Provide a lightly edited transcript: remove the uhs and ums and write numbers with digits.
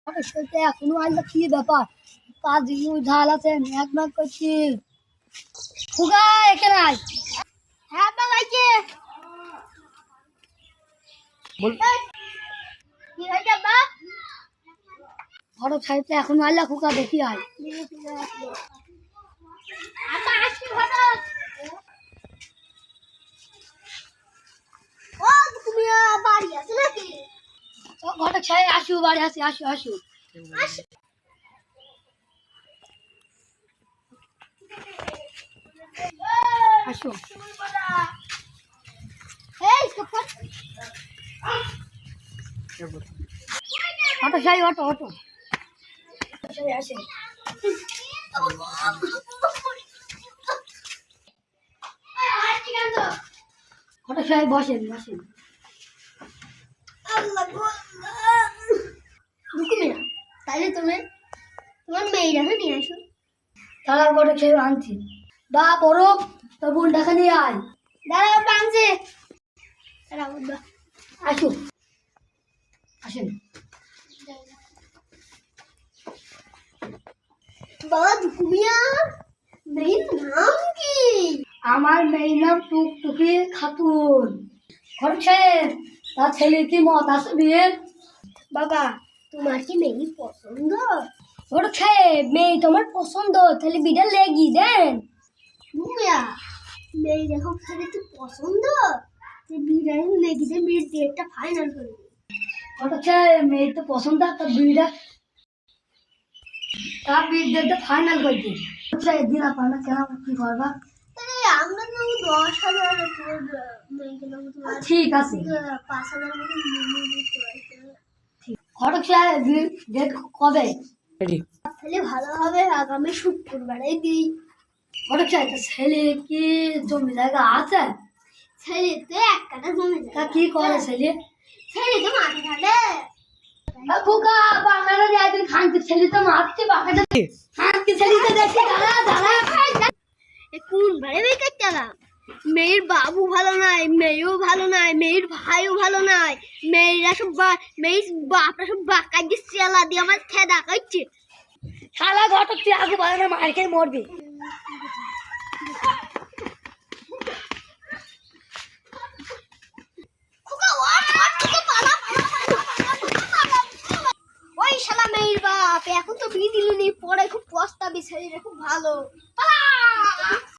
এখনো আনলে কি ব্যাপার কাজ ঝাল আছে এক ভাগ করছি ফুগা এখানে আয়। হ্যাঁ বাবাইকে বল কি হয়েছে বা ঘর ছাইতে এখন আইলা ফুগা দেখি আয় আচ্ছা আসি ঘর ও তুমি বাড়ি আছো নাকি ঘর ছাই আসু বাড়ি আসি আসু আসু আসু আসো এই কপট অটো যাই অটো অটো চলে আসে অটো যাই বসেন বসেন আল্লাহ গো দুকুমি না তাইলে তুমি তোমার মেয়েরা নিয়ে আসো তারা বড় খেয়ে আনছি বা বড় তোর বোন ঢাকা নিয়ে আয় দাঁড়া আনছে দাঁড়া আসো আসেন বাবা দুকুমিয়া মেয়ের নাম কি আমার মেয়ের নাম টুকটুকি খাতুন খরচে তার ছেলে কি মত আছে বিয়ে বাবা তোমার কি মেয়ে পছন্দ খরচে মেয়ে তোমার পছন্দ তাহলে বিটা লেগি দেন দুকুমিয়া মেয়ে দেখো ছেলে তো পছন্দ তো বিটা লেগি দেন বিয়ের ডেটটা ফাইনাল করে খরচে মেয়ে তো পছন্দ তার বিটা তার বিয়ের ডেটটা ফাইনাল করে দিন আচ্ছা দিন আপনারা কেন কি করবা আমরা তো 10,000 ঠিক আছে 5,000 মতো খরচা ডেট কবে তাহলে ভালো হবে আগামী শুক্রবারে দিই খরচা ছেলে কি জমি জায়গা আছে ছেলে তো এক কাটা জমি জায়গা কি করে ছেলে ছেলে তো মাঠে থাকে খোকা বাংলাটা যায় তুই খানকে ছেলে তো মারছে বাঁকাটা খানকে ছেলে তো দেখছি দাঁড়া দাঁড়া কোন বারে বেকার চালা মেয়ের বাবু ভালো নাই মেয়েও ভালো নাই মেয়ের ভাইও ভালো নাই মেয়েরা সব মেয়ের বাপরা সব বাঁকা দিয়ে চেলা দিয়ে আমার খেদা খাইছে শালা ঘটক তুই আগে বলে না মার খেয়ে মরবি ওই শালা মেয়ের বাপ এখন তো বিয়ে দিল নি পরে খুব পস্তাবি ছেলেরা খুব ভালো